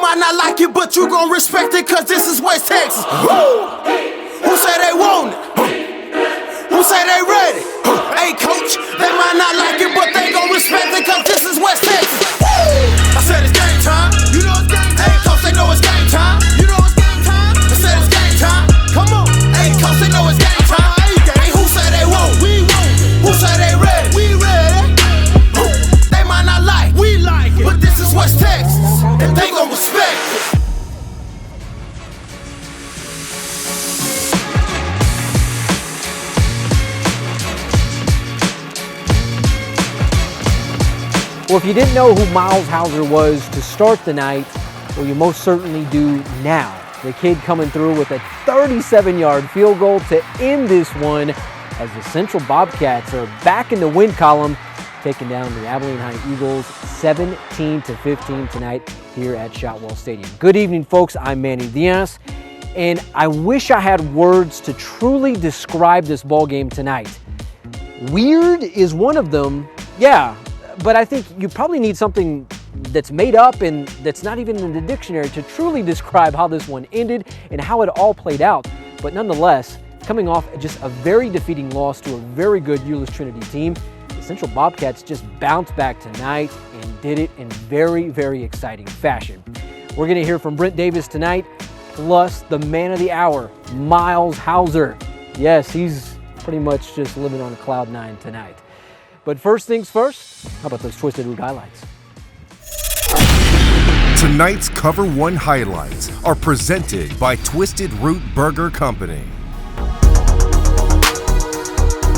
might not like it, but you gon' respect it, cause this is West Texas. Who say they want it? Who say they ready? Hey coach, they might not like it, but they gon' respect it, cause this is West Texas. I said it's game time. You know it's game time. Hey coach, they know it's game time. You know it's game time. I said it's game time. Come on. Hey coach, they know it's game time. Hey, who say they won't? We won't. Who say they ready? We ready. They might not like, we like it, but this is West Texas, and they gon' respect it. Well, if you didn't know who Miles Hauser was to start the night, well, you most certainly do now. The kid coming through with a 37-yard field goal to end this one as the Central Bobcats are back in the win column, taking down the Abilene High Eagles 17-15 tonight here at Shotwell Stadium. Good evening, folks. I'm Manny Diaz, and I wish I had words to truly describe this ball game tonight. Weird is one of them, yeah. But I think you probably need something that's made up and that's not even in the dictionary to truly describe how this one ended and how it all played out. But nonetheless, coming off just a very defeating loss to a very good Euless Trinity team, the Central Bobcats just bounced back tonight and did it in very, very exciting fashion. We're going to hear from Brent Davis tonight, plus the man of the hour, Miles Hauser. Yes, he's pretty much just living on cloud nine tonight. But first things first, how about those Twisted Root highlights? Tonight's Cover 1 highlights are presented by Twisted Root Burger Company.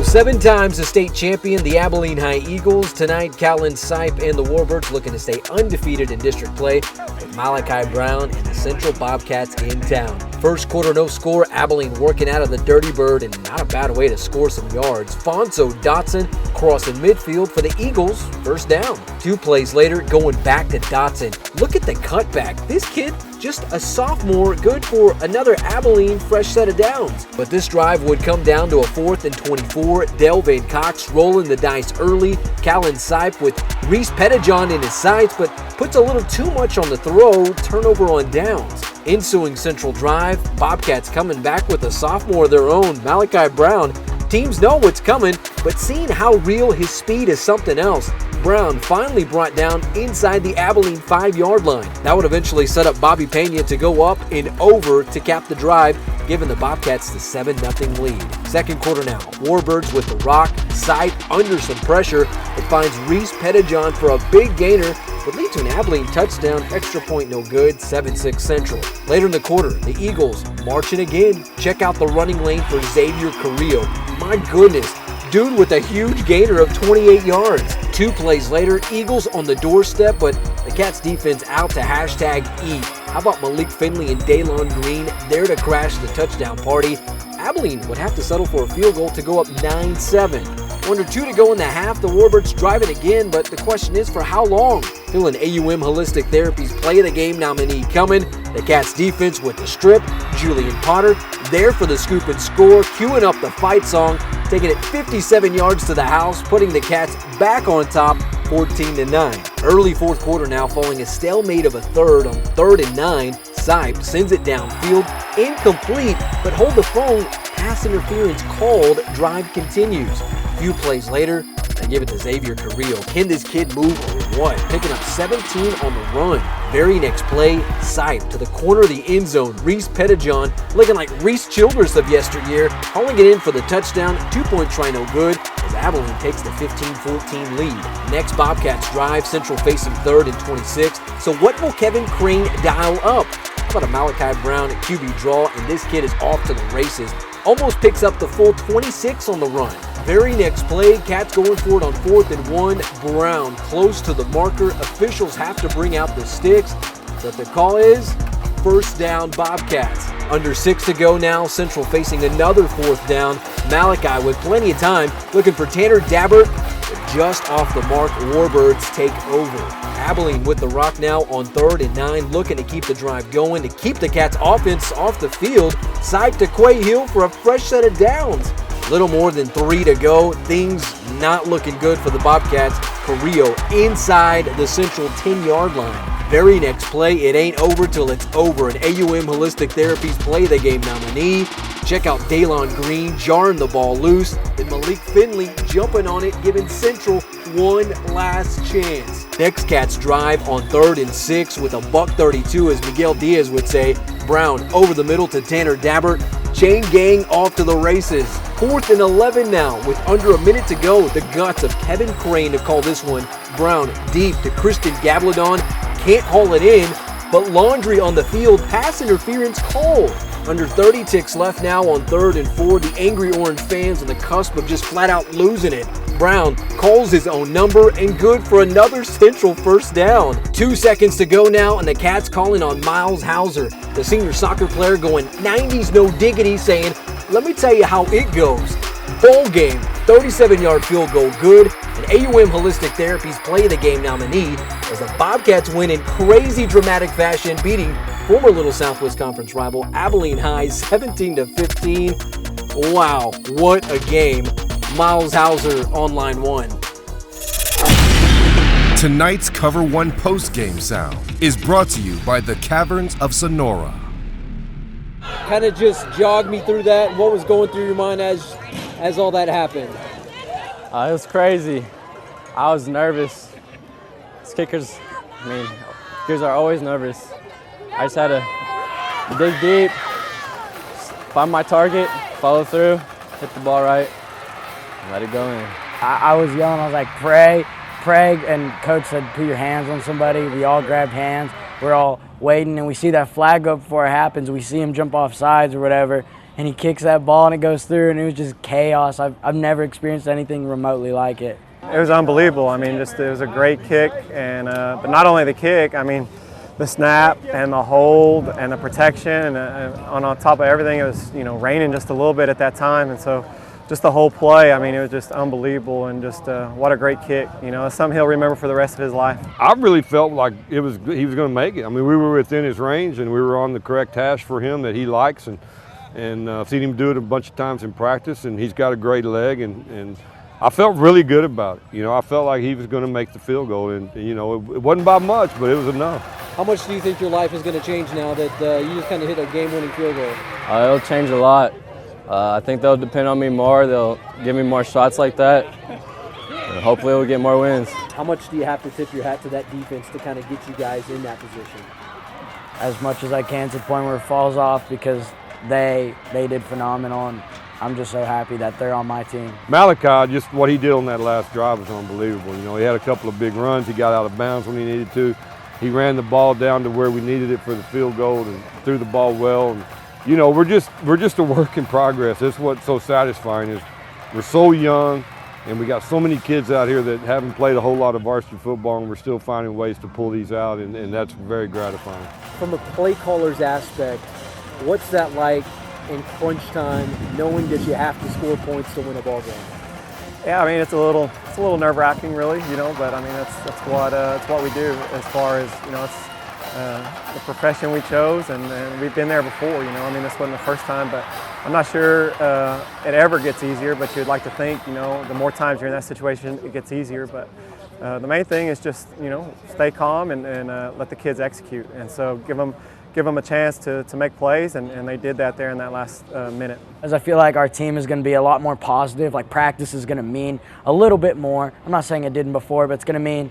7 times the state champion, the Abilene High Eagles. Tonight, Callan Sipe and the Warbirds looking to stay undefeated in district play with Malachi Brown and the Central Bobcats in town. First quarter, no score. Abilene working out of the Dirty Bird, and not a bad way to score some yards. Fonso Dotson crossing midfield for the Eagles. First down. 2 plays later, going back to Dotson. Look at the cutback. This kid, just a sophomore, good for another Abilene fresh set of downs. But this drive would come down to a 4th and 24. Delvin Cox rolling the dice early. Callan Sipe with Reese Pettijohn in his sights, but puts a little too much on the throw. Turnover on downs. Ensuing Central drive, Bobcats coming back with a sophomore of their own, Malachi Brown. Teams know what's coming, but seeing how real his speed is something else. Brown finally brought down inside the Abilene 5-yard line. That would eventually set up Bobby Pena to go up and over to cap the drive, giving the Bobcats the 7-0 lead. Second quarter now, Warbirds with the rock, Sipe under some pressure. It finds Reese Pettijohn for a big gainer, would lead to an Abilene touchdown, extra point no good, 7-6 Central. Later in the quarter, the Eagles marching again. Check out the running lane for Xavier Carrillo. My goodness, dude with a huge gainer of 28 yards. 2 plays later, Eagles on the doorstep, but the Cats defense out to #eat. How about Malik Finley and Daylon Green there to crash the touchdown party? Abilene would have to settle for a field goal to go up 9-7. Under 2 to go in the half, the Warbirds driving again, but the question is for how long? Feeling AUM Holistic Therapies play of the game nominee coming. The Cats defense with the strip. Julian Potter there for the scoop and score, queuing up the fight song, taking it 57 yards to the house, putting the Cats back on top, 14-9. Early fourth quarter now, following a stalemate of a third on 3rd and 9. Sipe sends it downfield, incomplete, but hold the phone. Pass interference called. Drive continues. A few plays later, they give it to Xavier Carrillo. Can this kid move or what? Picking up 17 on the run. Very next play, Sipe to the corner of the end zone. Reese Pettijohn looking like Reese Childress of yesteryear, hauling it in for the touchdown. 2-point try no good as Abilene takes the 15-14 lead. Next Bobcats drive, Central facing 3rd and 26. So what will Kevin Crane dial up? How about a Malachi Brown QB draw, and this kid is off to the races. Almost picks up the full 26 on the run. Very next play, Cats going for it on 4th and 1. Brown close to the marker. Officials have to bring out the sticks, but the call is first down Bobcats. Under 6 to go now, Central facing another 4th down. Malachi with plenty of time, looking for Tanner Dabbert, but just off the mark, Warbirds take over. Abilene with the rock now on 3rd and 9, looking to keep the drive going, to keep the Cats offense off the field. Sipe to Quay Hill for a fresh set of downs. Little more than 3 to go. Things not looking good for the Bobcats. Carrillo inside the Central 10-yard line. Very next play, it ain't over till it's over. An AUM Holistic Therapies Play of the Game nominee. Check out Daylon Green jarring the ball loose. Then Malik Finley jumping on it, giving Central one last chance. Next Cats drive on 3rd and 6 with a $132, as Miguel Diaz would say. Brown over the middle to Tanner Dabbert. Chain gang off to the races. 4th and 11 now with under a minute to go. The guts of Kevin Crane to call this one. Brown deep to Christian Gabladon. Can't haul it in, but laundry on the field. Pass interference called. Under 30 ticks left now on 3rd and 4. The angry orange fans on the cusp of just flat out losing it. Brown calls his own number and good for another Central first down. 2 seconds to go now, and the Cats calling on Miles Hauser, the senior soccer player, going 90s no diggity, saying, "Let me tell you how it goes." Bowl game, 37-yard field goal good. An AUM Holistic Therapies Play of the Game nominee as the Bobcats win in crazy dramatic fashion, beating former Little Southwest Conference rival Abilene High 17-15. Wow, what a game. Miles Hauser on line 1. Tonight's Cover 1 postgame sound is brought to you by the Caverns of Sonora. Kind of just jog me through that. What was going through your mind as all that happened? It was crazy. I was nervous. Kickers are always nervous. I just had to dig deep, find my target, follow through, hit the ball right, and let it go in. I was yelling, I was like, pray, and coach said, put your hands on somebody. We all grabbed hands. We're all waiting, and we see that flag go before it happens. We see him jump off sides or whatever, and he kicks that ball, and it goes through, and it was just chaos. I've never experienced anything remotely like it. It was unbelievable. It was a great kick, and but not only the kick, the snap and the hold and the protection, and on top of everything, it was raining just a little bit at that time, and so just the whole play, it was just unbelievable, and just what a great kick. It's something he'll remember for the rest of his life. I really felt like he was going to make it. We were within his range, and we were on the correct hash for him that he likes, and I've seen him do it a bunch of times in practice, and he's got a great leg, and I felt really good about it. I felt like he was going to make the field goal, and it wasn't by much, but it was enough. How much do you think your life is going to change now that you just kind of hit a game-winning field goal? It'll change a lot. I think they'll depend on me more. They'll give me more shots like that. And hopefully we'll get more wins. How much do you have to tip your hat to that defense to kind of get you guys in that position? As much as I can, to the point where it falls off, because they did phenomenal, and I'm just so happy that they're on my team. Malachi, just what he did on that last drive was unbelievable. He had a couple of big runs. He got out of bounds when he needed to. He ran the ball down to where we needed it for the field goal and threw the ball well. And we're just a work in progress. That's what's so satisfying, is we're so young, and we got so many kids out here that haven't played a whole lot of varsity football, and we're still finding ways to pull these out, and that's very gratifying. From a play caller's aspect, what's that like in crunch time, knowing that you have to score points to win a ball game? Yeah, it's a little nerve-wracking, really, but that's what we do. As far as it's the profession we chose, and we've been there before. This wasn't the first time, but I'm not sure it ever gets easier. But you'd like to think, the more times you're in that situation, it gets easier. But the main thing is just stay calm and let the kids execute, and so give them a chance to make plays, and they did that there in that last minute. As I feel like our team is going to be a lot more positive, like practice is going to mean a little bit more. I'm not saying it didn't before, but it's going to mean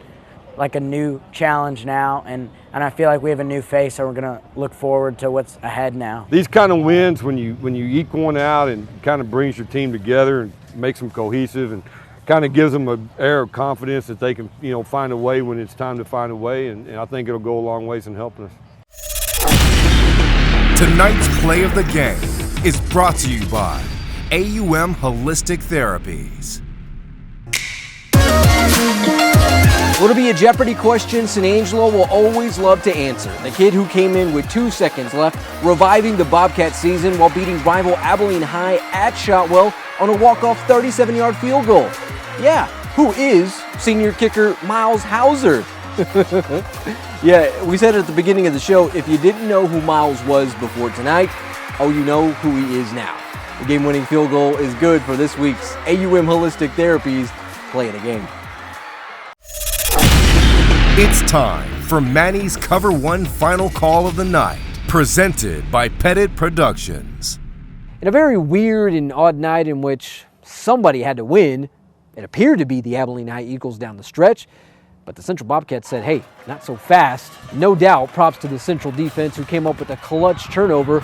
like a new challenge now, and I feel like we have a new face, so we're going to look forward to what's ahead now. These kind of wins, when you eke one out, and kind of brings your team together and makes them cohesive, and kind of gives them an air of confidence that they can find a way when it's time to find a way, and I think it'll go a long ways in helping us. Tonight's Play of the Game is brought to you by AUM Holistic Therapies. Will it be a Jeopardy question? Angelo will always love to answer. The kid who came in with 2 seconds left, reviving the Bobcat season while beating rival Abilene High at Shotwell on a walk-off 37-yard field goal. Yeah, who is senior kicker Miles Hauser? Yeah, we said at the beginning of the show, if you didn't know who Miles was before tonight, you know who he is now. The game-winning field goal is good for this week's AUM Holistic Therapies Play of the Game. It's time for Manny's Cover 1 final call of the night, presented by Pettit Productions. In a very weird and odd night in which somebody had to win, it appeared to be the Abilene High Eagles down the stretch, but the Central Bobcats said, hey, not so fast. No doubt, props to the Central defense who came up with a clutch turnover,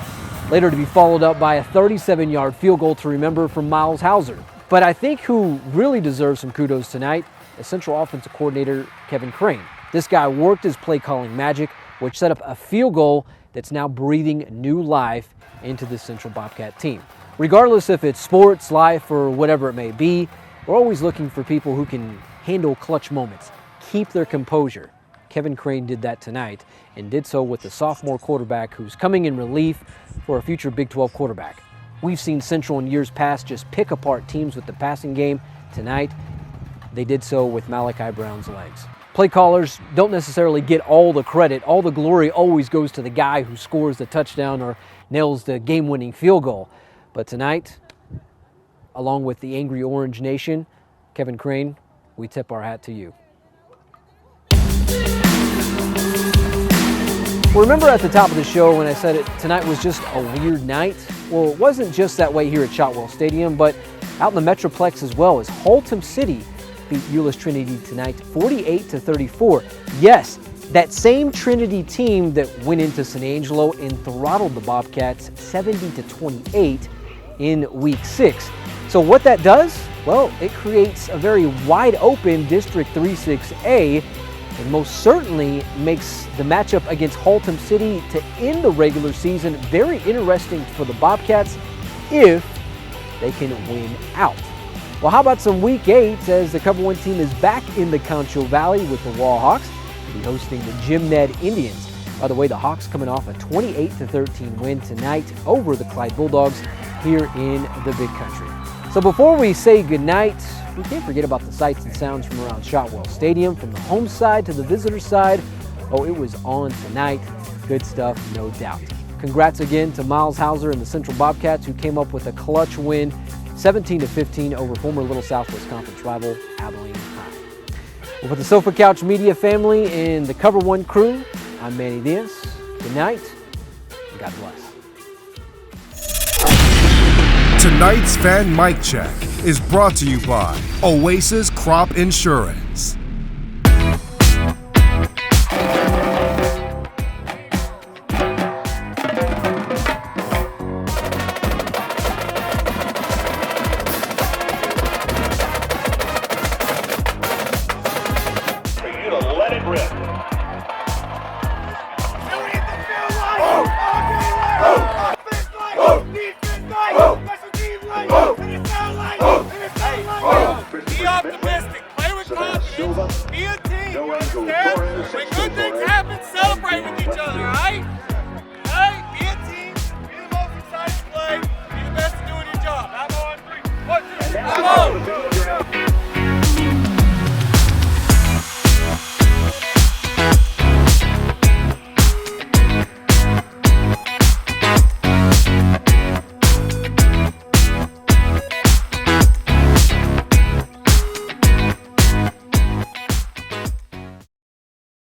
later to be followed up by a 37-yard field goal to remember from Miles Hauser. But I think who really deserves some kudos tonight is Central offensive coordinator Kevin Crane. This guy worked his play calling magic, which set up a field goal that's now breathing new life into the Central Bobcat team. Regardless if it's sports, life, or whatever it may be, we're always looking for people who can handle clutch moments, keep their composure. Kevin Crane did that tonight and did so with the sophomore quarterback who's coming in relief for a future Big 12 quarterback. We've seen Central in years past just pick apart teams with the passing game. Tonight, they did so with Malachi Brown's legs. Play callers don't necessarily get all the credit. All the glory always goes to the guy who scores the touchdown or nails the game-winning field goal. But tonight, along with the Angry Orange Nation, Kevin Crane, we tip our hat to you. Well, remember at the top of the show when I said tonight was just a weird night? Well, it wasn't just that way here at Shotwell Stadium, but out in the Metroplex as well, as Haltom City beat Euless Trinity tonight 48-34. Yes, that same Trinity team that went into San Angelo and throttled the Bobcats 70-28 in Week 6. So what that does? Well, it creates a very wide open District 3-6A, and most certainly makes the matchup against Haltom City to end the regular season very interesting for the Bobcats if they can win out. Well, how about some Week 8 as the Cover 1 team is back in the Concho Valley with the Wall Hawks to be hosting the Jim Ned Indians. By the way, the Hawks coming off a 28-13 win tonight over the Clyde Bulldogs here in the Big Country. So before we say goodnight, we can't forget about the sights and sounds from around Shotwell Stadium, from the home side to the visitor side. Oh, it was on tonight. Good stuff, no doubt. Congrats again to Miles Hauser and the Central Bobcats who came up with a clutch win, 17-15 over former Little Southwest Conference rival Abilene High. Well, for the Sofa Couch Media family and the Cover 1 crew, I'm Manny Diaz. Good night, and God bless. Tonight's Fan Mic Check is brought to you by Oasis Crop Insurance. Be optimistic. Play with confidence. Be a team. You understand? When good things happen, celebrate with each other.